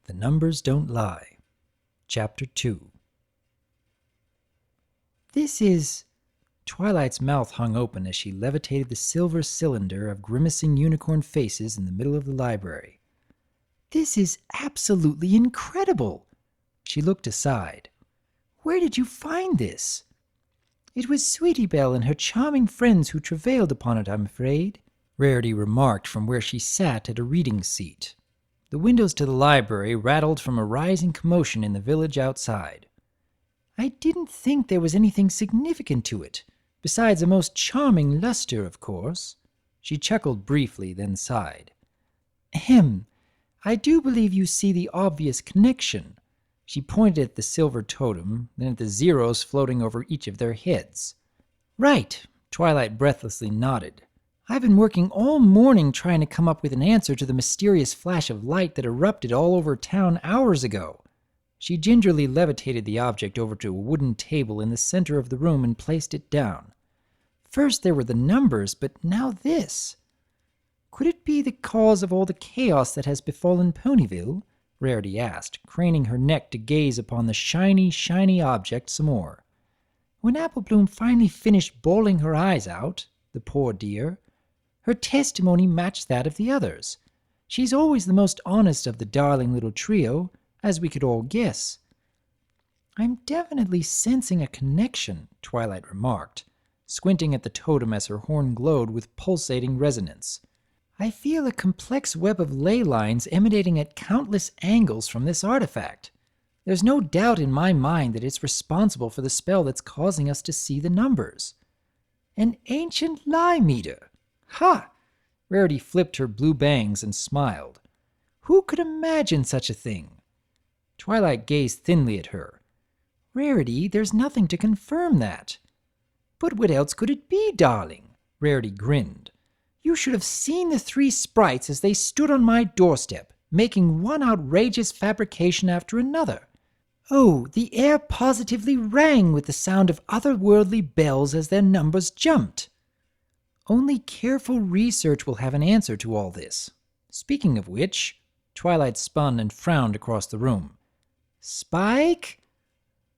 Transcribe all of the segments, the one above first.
The Numbers Don't Lie. Chapter 2. This is... Twilight's mouth hung open as she levitated the silver cylinder of grimacing unicorn faces in the middle of the library. This is absolutely incredible! She looked aside. Where did you find this? It was Sweetie Belle and her charming friends who travailed upon it, I'm afraid, Rarity remarked from where she sat at a reading seat. The windows to the library rattled from a rising commotion in the village outside. I didn't think there was anything significant to it, besides a most charming luster, of course. She chuckled briefly, then sighed. Ahem, I do believe you see the obvious connection. She pointed at the silver totem, then at the zeros floating over each of their heads. Right, Twilight breathlessly nodded. I've been working all morning trying to come up with an answer to the mysterious flash of light that erupted all over town hours ago. She gingerly levitated the object over to a wooden table in the center of the room and placed it down. First there were the numbers, but now this. Could it be the cause of all the chaos that has befallen Ponyville? Rarity asked, craning her neck to gaze upon the shiny, shiny object some more. When Apple Bloom finally finished bawling her eyes out, the poor dear, her testimony matched that of the others. She's always the most honest of the darling little trio, as we could all guess. I'm definitely sensing a connection, Twilight remarked, squinting at the totem as her horn glowed with pulsating resonance. I feel a complex web of ley lines emanating at countless angles from this artifact. There's no doubt in my mind that it's responsible for the spell that's causing us to see the numbers. An ancient lie meter! Ha! Rarity flipped her blue bangs and smiled. Who could imagine such a thing? Twilight gazed thinly at her. Rarity, there's nothing to confirm that. But what else could it be, darling? Rarity grinned. You should have seen the three sprites as they stood on my doorstep, making one outrageous fabrication after another. Oh, the air positively rang with the sound of otherworldly bells as their numbers jumped. Only careful research will have an answer to all this. Speaking of which, Twilight spun and frowned across the room. Spike?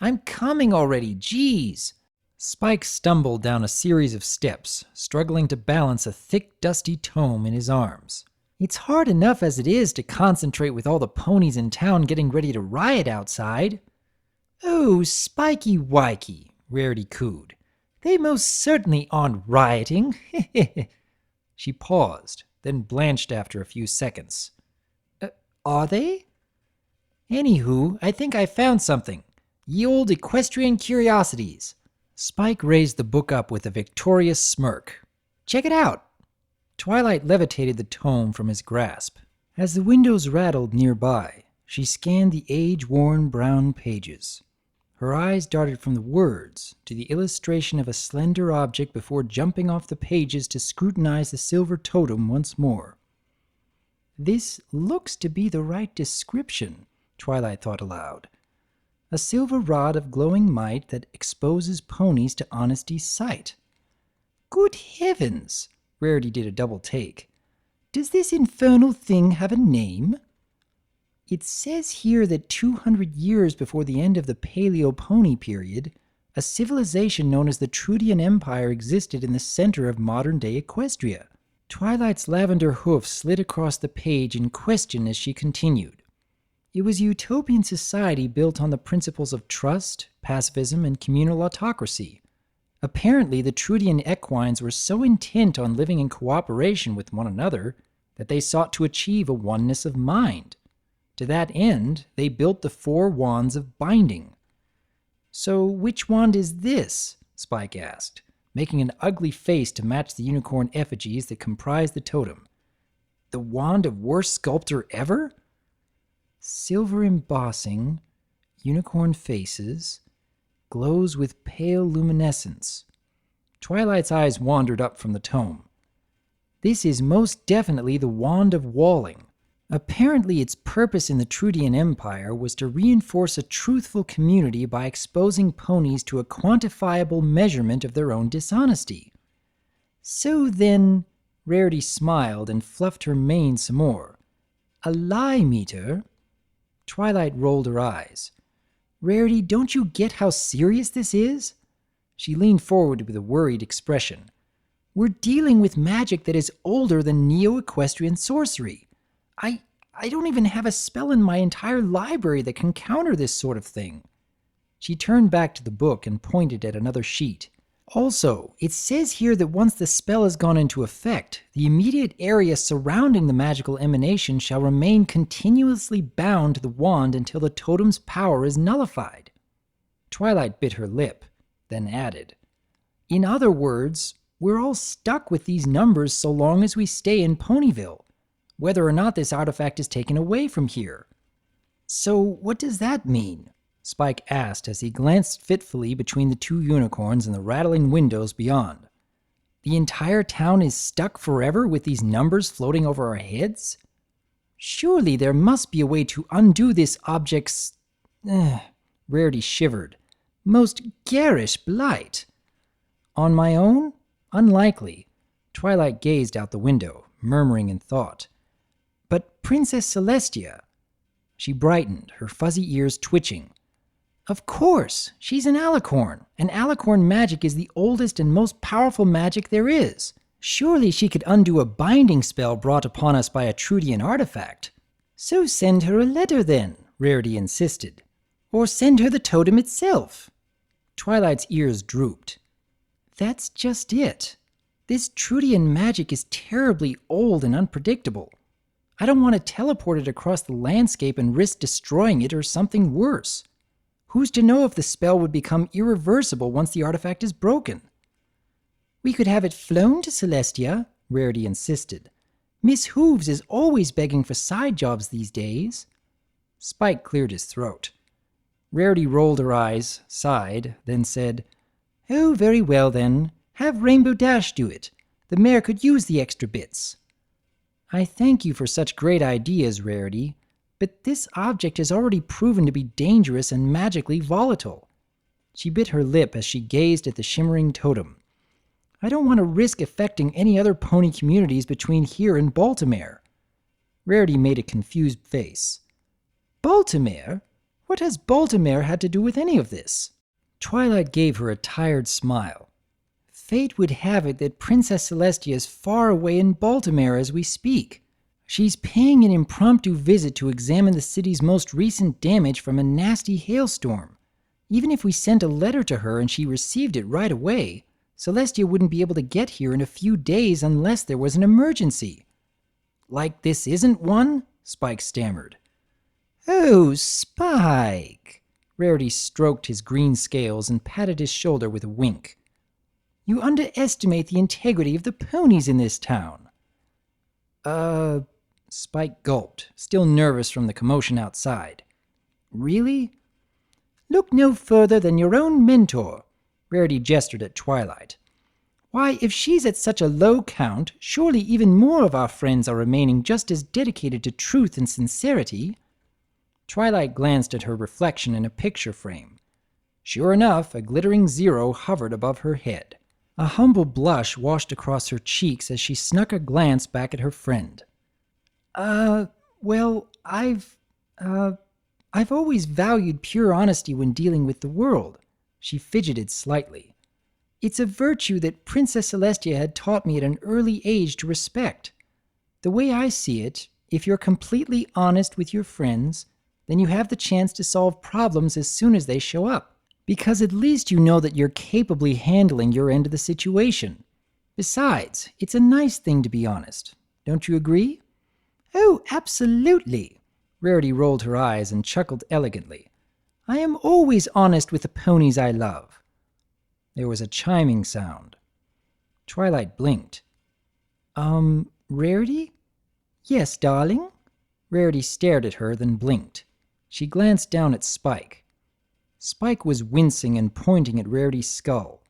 I'm coming already, geez. Spike stumbled down a series of steps, struggling to balance a thick, dusty tome in his arms. It's hard enough as it is to concentrate with all the ponies in town getting ready to riot outside. Oh, Spiky Wikey, Rarity cooed. They most certainly aren't rioting. She paused, then blanched after a few seconds. Are they? Anywho, I think I found something. Ye old equestrian curiosities. Spike raised the book up with a victorious smirk. Check it out. Twilight levitated the tome from his grasp. As the windows rattled nearby, she scanned the age-worn brown pages. Her eyes darted from the words to the illustration of a slender object before jumping off the pages to scrutinize the silver totem once more. This looks to be the right description, Twilight thought aloud. A silver rod of glowing might that exposes ponies to honesty's sight. Good heavens! Rarity did a double take. Does this infernal thing have a name? It says here that 200 years before the end of the Paleo-Pony period, a civilization known as the Trudian Empire existed in the center of modern-day Equestria. Twilight's lavender hoof slid across the page in question as she continued. It was a utopian society built on the principles of trust, pacifism, and communal autocracy. Apparently, the Trudian equines were so intent on living in cooperation with one another that they sought to achieve a oneness of mind. To that end, they built the 4 wands of binding. So which wand is this? Spike asked, making an ugly face to match the unicorn effigies that comprised the totem. The wand of worst sculptor ever? Silver embossing, unicorn faces, glows with pale luminescence. Twilight's eyes wandered up from the tome. This is most definitely the Wand of Walling. Apparently its purpose in the Trudian Empire was to reinforce a truthful community by exposing ponies to a quantifiable measurement of their own dishonesty. So then, Rarity smiled and fluffed her mane some more. A lie meter? Twilight rolled her eyes. Rarity, don't you get how serious this is? She leaned forward with a worried expression. We're dealing with magic that is older than neo-equestrian sorcery. I don't even have a spell in my entire library that can counter this sort of thing. She turned back to the book and pointed at another sheet. Also, it says here that once the spell has gone into effect, the immediate area surrounding the magical emanation shall remain continuously bound to the wand until the totem's power is nullified. Twilight bit her lip, then added, In other words, we're all stuck with these numbers so long as we stay in Ponyville, whether or not this artifact is taken away from here. So what does that mean? Spike asked as he glanced fitfully between the two unicorns and the rattling windows beyond. The entire town is stuck forever with these numbers floating over our heads? Surely there must be a way to undo this object's... Rarity shivered. Most garish blight. On my own? Unlikely. Twilight gazed out the window, murmuring in thought. But Princess Celestia... She brightened, her fuzzy ears twitching. Of course, she's an alicorn, and alicorn magic is the oldest and most powerful magic there is. Surely she could undo a binding spell brought upon us by a Trudian artifact. So send her a letter then, Rarity insisted. Or send her the totem itself. Twilight's ears drooped. That's just it. This Trudian magic is terribly old and unpredictable. I don't want to teleport it across the landscape and risk destroying it or something worse. Who's to know if the spell would become irreversible once the artifact is broken? We could have it flown to Celestia, Rarity insisted. Miss Hooves is always begging for side jobs these days. Spike cleared his throat. Rarity rolled her eyes, sighed, then said, Oh, very well then. Have Rainbow Dash do it. The mayor could use the extra bits. I thank you for such great ideas, Rarity. But this object has already proven to be dangerous and magically volatile. She bit her lip as she gazed at the shimmering totem. I don't want to risk affecting any other pony communities between here and Baltimore. Rarity made a confused face. Baltimore? What has Baltimore had to do with any of this? Twilight gave her a tired smile. Fate would have it that Princess Celestia is far away in Baltimore as we speak. She's paying an impromptu visit to examine the city's most recent damage from a nasty hailstorm. Even if we sent a letter to her and she received it right away, Celestia wouldn't be able to get here in a few days unless there was an emergency. Like this isn't one? Spike stammered. Oh, Spike! Rarity stroked his green scales and patted his shoulder with a wink. You underestimate the integrity of the ponies in this town. Spike gulped, still nervous from the commotion outside. Really? Look no further than your own mentor. Rarity gestured at Twilight. Why, if she's at such a low count, surely even more of our friends are remaining just as dedicated to truth and sincerity. Twilight glanced at her reflection in a picture frame. Sure enough, a glittering 0 hovered above her head. A humble blush washed across her cheeks as she snuck a glance back at her friend. Well, I've always valued pure honesty when dealing with the world. She fidgeted slightly. It's a virtue that Princess Celestia had taught me at an early age to respect. The way I see it, if you're completely honest with your friends, then you have the chance to solve problems as soon as they show up. Because at least you know that you're capably handling your end of the situation. Besides, it's a nice thing to be honest. Don't you agree? Oh, absolutely. Rarity rolled her eyes and chuckled elegantly. I am always honest with the ponies I love. There was a chiming sound. Twilight blinked. Rarity? Yes, darling? Rarity stared at her, then blinked. She glanced down at Spike. Spike was wincing and pointing at Rarity's skull.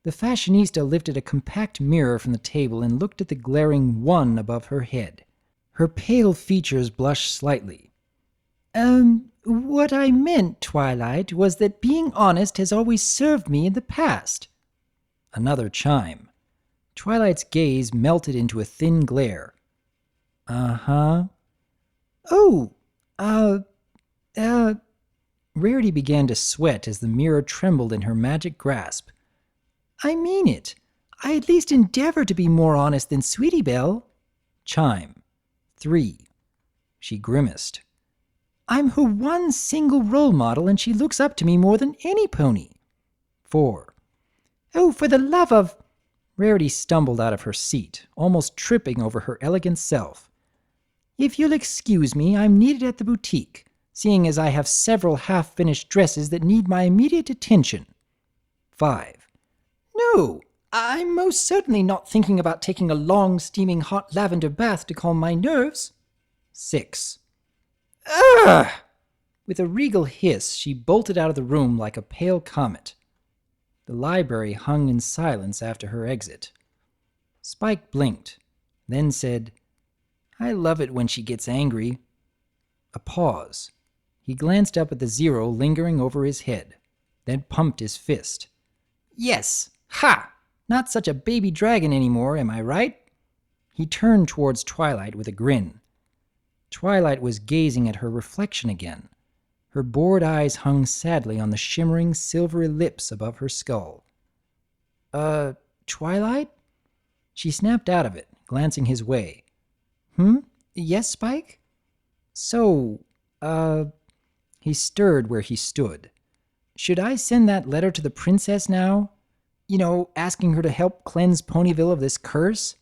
The fashionista lifted a compact mirror from the table and looked at the glaring 1 above her head. Her pale features blushed slightly. What I meant, Twilight, was that being honest has always served me in the past. Another chime. Twilight's gaze melted into a thin glare. Uh-huh. Oh, Rarity began to sweat as the mirror trembled in her magic grasp. I mean it. I at least endeavor to be more honest than Sweetie Belle. Chime. 3. She grimaced. I'm her one single role model and she looks up to me more than any pony. 4. Oh, for the love of... Rarity stumbled out of her seat, almost tripping over her elegant self. If you'll excuse me, I'm needed at the boutique, seeing as I have several half-finished dresses that need my immediate attention. 5. No, I'm most certainly not thinking about taking a long, steaming hot lavender bath to calm my nerves. 6. Ugh! With a regal hiss, she bolted out of the room like a pale comet. The library hung in silence after her exit. Spike blinked, then said, I love it when she gets angry. A pause. He glanced up at the 0 lingering over his head, then pumped his fist. Yes! Ha! Not such a baby dragon anymore, am I right? He turned towards Twilight with a grin. Twilight was gazing at her reflection again. Her bored eyes hung sadly on the shimmering silvery lips above her skull. Twilight? She snapped out of it, glancing his way. Yes, Spike? So, He stirred where he stood. Should I send that letter to the princess now? You know, asking her to help cleanse Ponyville of this curse?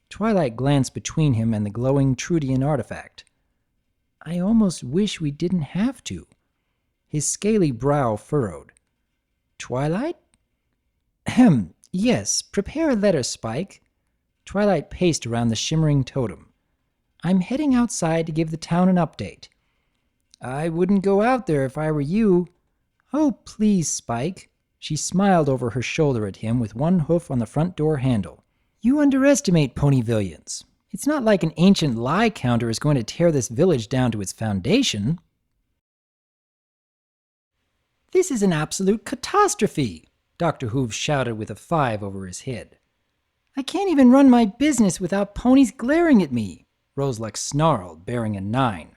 Twilight glanced between him and the glowing Trudian artifact. I almost wish we didn't have to. His scaly brow furrowed. Twilight? Ahem, yes, prepare a letter, Spike. Twilight paced around the shimmering totem. I'm heading outside to give the town an update. I wouldn't go out there if I were you. Oh, please, Spike. She smiled over her shoulder at him with one hoof on the front door handle. You underestimate Ponyvillians. It's not like an ancient lie counter is going to tear this village down to its foundation. This is an absolute catastrophe, Dr. Hooves shouted with a 5 over his head. I can't even run my business without ponies glaring at me, Roseluck snarled, bearing a 9.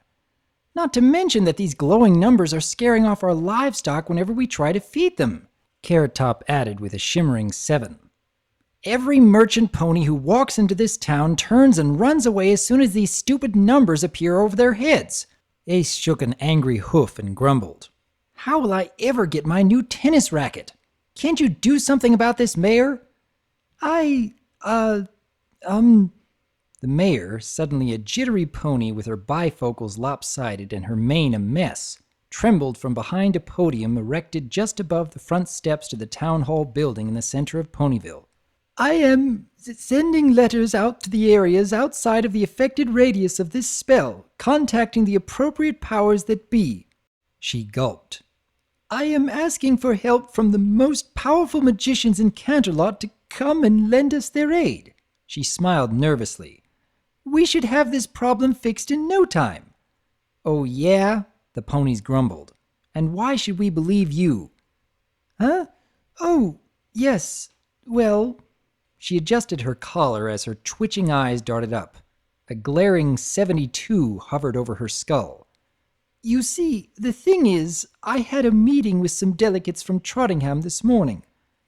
Not to mention that these glowing numbers are scaring off our livestock whenever we try to feed them, Carrot Top added with a shimmering 7. Every merchant pony who walks into this town turns and runs away as soon as these stupid numbers appear over their heads. Ace shook an angry hoof and grumbled. How will I ever get my new tennis racket? Can't you do something about this, Mayor? The Mayor, suddenly a jittery pony with her bifocals lopsided and her mane a mess, trembled from behind a podium erected just above the front steps to the town hall building in the center of Ponyville. I am sending letters out to the areas outside of the affected radius of this spell, contacting the appropriate powers that be. She gulped. I am asking for help from the most powerful magicians in Canterlot to come and lend us their aid. She smiled nervously. We should have this problem fixed in no time. Oh yeah? The ponies grumbled. And why should we believe you? Huh? Oh, yes. Well... She adjusted her collar as her twitching eyes darted up. A glaring 72 hovered over her skull. You see, the thing is, I had a meeting with some delegates from Trottingham this morning,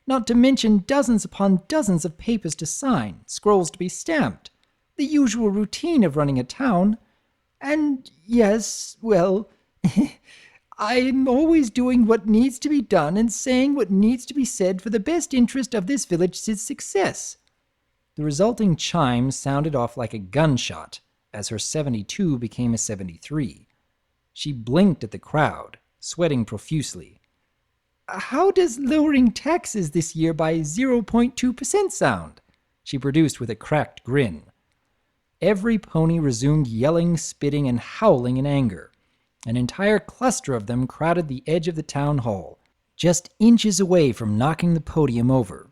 not to mention dozens upon dozens of papers to sign, scrolls to be stamped, the usual routine of running a town. And yes, well, I'm always doing what needs to be done and saying what needs to be said for the best interest of this village's success. The resulting chime sounded off like a gunshot as her 72 became a 73. She blinked at the crowd, sweating profusely. How does lowering taxes this year by 0.2% sound? She produced with a cracked grin. Every pony resumed yelling, spitting, and howling in anger. An entire cluster of them crowded the edge of the town hall, just inches away from knocking the podium over.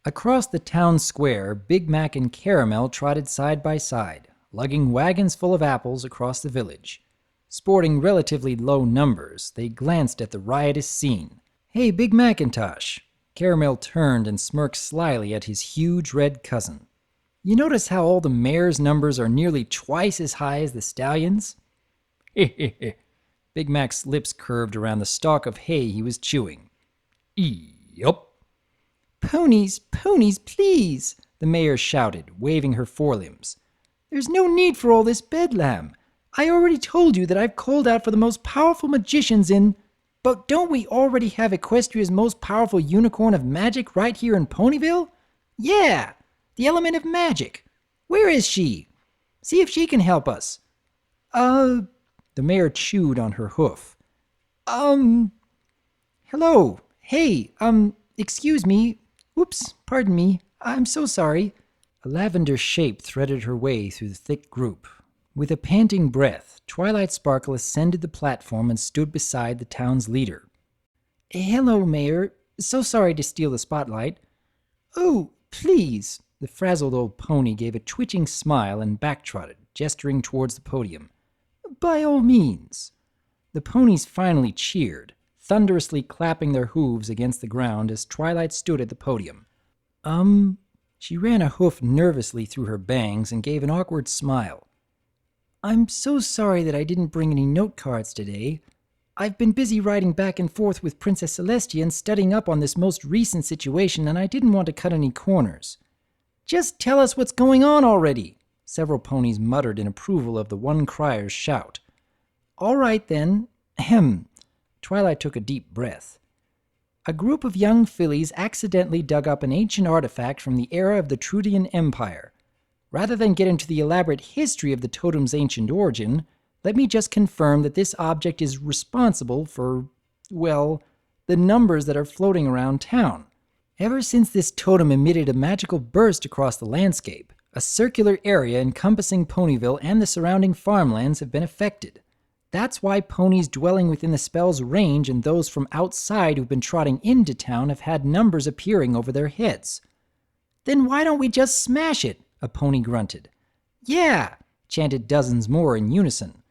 Across the town square, Big Mac and Caramel trotted side by side, lugging wagons full of apples across the village. Sporting relatively low numbers, they glanced at the riotous scene. Hey, Big Macintosh! Caramel turned and smirked slyly at his huge red cousin. You notice how all the mare's numbers are nearly twice as high as the stallions? Big Mac's lips curved around the stalk of hay he was chewing. Yup. Ponies, ponies, please, the mayor shouted, waving her forelimbs. There's no need for all this bedlam. I already told you that I've called out for the most powerful magicians in... But don't we already have Equestria's most powerful unicorn of magic right here in Ponyville? Yeah, the element of magic. Where is she? See if she can help us. The mayor chewed on her hoof. Hello. Hey, excuse me. Whoops, pardon me. I'm so sorry. A lavender shape threaded her way through the thick group. With a panting breath, Twilight Sparkle ascended the platform and stood beside the town's leader. Hello, Mayor. So sorry to steal the spotlight. Oh, please. The frazzled old pony gave a twitching smile and backtrotted, gesturing towards the podium. By all means. The ponies finally cheered, thunderously clapping their hooves against the ground as Twilight stood at the podium. She ran a hoof nervously through her bangs and gave an awkward smile. I'm so sorry that I didn't bring any note cards today. I've been busy riding back and forth with Princess Celestia and studying up on this most recent situation, and I didn't want to cut any corners. Just tell us what's going on already, several ponies muttered in approval of the one crier's shout. All right then. Ahem. Twilight took a deep breath. A group of young fillies accidentally dug up an ancient artifact from the era of the Trudian Empire. Rather than get into the elaborate history of the totem's ancient origin, let me just confirm that this object is responsible for, well, the numbers that are floating around town. Ever since this totem emitted a magical burst across the landscape, a circular area encompassing Ponyville and the surrounding farmlands have been affected. That's why ponies dwelling within the spell's range and those from outside who've been trotting into town have had numbers appearing over their heads. Then why don't we just smash it? A pony grunted. Yeah, chanted dozens more in unison.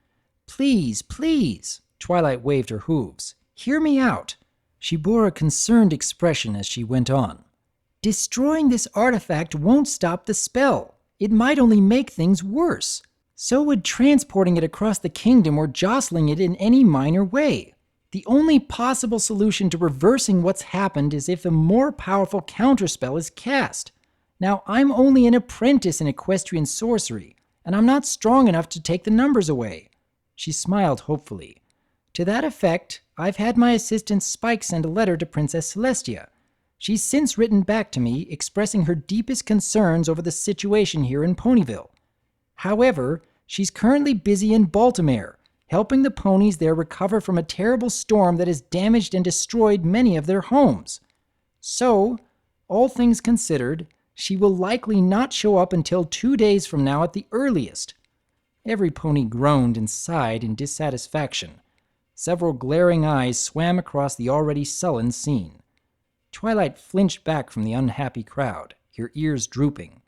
Please, please, Twilight waved her hooves. Hear me out. She bore a concerned expression as she went on. Destroying this artifact won't stop the spell. It might only make things worse. So would transporting it across the kingdom or jostling it in any minor way. The only possible solution to reversing what's happened is if a more powerful counterspell is cast. Now, I'm only an apprentice in equestrian sorcery, and I'm not strong enough to take the numbers away. She smiled hopefully. To that effect, I've had my assistant Spike send a letter to Princess Celestia. She's since written back to me, expressing her deepest concerns over the situation here in Ponyville. However, she's currently busy in Baltimore, helping the ponies there recover from a terrible storm that has damaged and destroyed many of their homes. So, all things considered, she will likely not show up until 2 days from now at the earliest. Every pony groaned and sighed in dissatisfaction. Several glaring eyes swam across the already sullen scene. Twilight flinched back from the unhappy crowd, her ears drooping.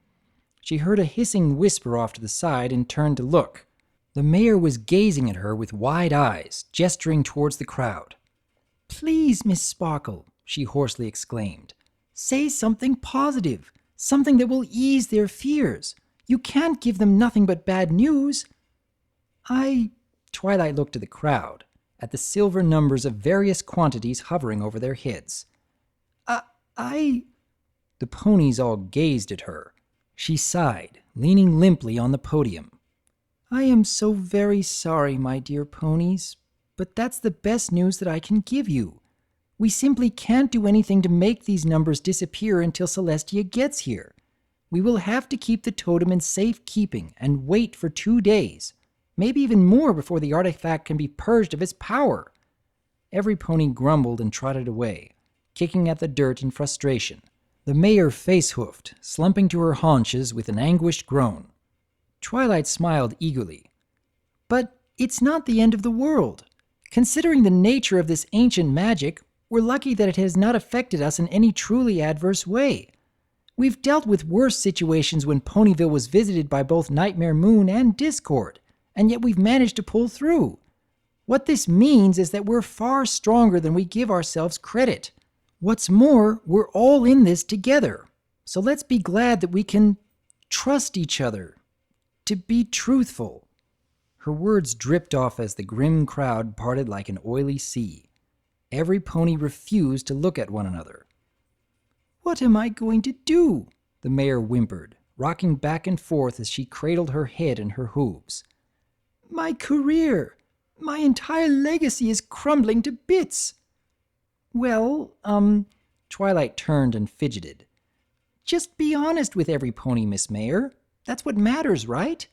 She heard a hissing whisper off to the side and turned to look. The mayor was gazing at her with wide eyes, gesturing towards the crowd. Please, Miss Sparkle, she hoarsely exclaimed. Say something positive. Something that will ease their fears. You can't give them nothing but bad news. Twilight looked at the crowd, at the silver numbers of various quantities hovering over their heads. The ponies all gazed at her. She sighed, leaning limply on the podium. I am so very sorry, my dear ponies, but that's the best news that I can give you. We simply can't do anything to make these numbers disappear until Celestia gets here. We will have to keep the totem in safekeeping and wait for 2 days, maybe even more before the artifact can be purged of its power. Every pony grumbled and trotted away, kicking at the dirt in frustration. The mayor face-hoofed, slumping to her haunches with an anguished groan. Twilight smiled eagerly. But it's not the end of the world. Considering the nature of this ancient magic, we're lucky that it has not affected us in any truly adverse way. We've dealt with worse situations when Ponyville was visited by both Nightmare Moon and Discord, and yet we've managed to pull through. What this means is that we're far stronger than we give ourselves credit. What's more, we're all in this together. So let's be glad that we can trust each other. To be truthful. Her words dripped off as the grim crowd parted like an oily sea. Every pony refused to look at one another. "What am I going to do?" the mayor whimpered, rocking back and forth as she cradled her head in her hooves. "My career, my entire legacy is crumbling to bits." "Well, Twilight turned and fidgeted. "Just be honest with every pony, Miss Mayor. That's what matters, right?"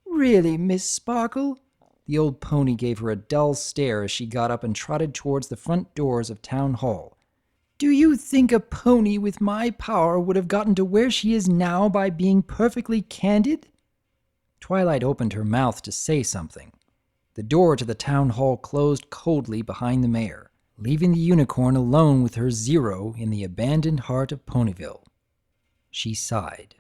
"Really, Miss Sparkle?" The old pony gave her a dull stare as she got up and trotted towards the front doors of Town Hall. "Do you think a pony with my power would have gotten to where she is now by being perfectly candid?" Twilight opened her mouth to say something. The door to the Town Hall closed coldly behind the mayor, leaving the unicorn alone with her Zero in the abandoned heart of Ponyville. She sighed.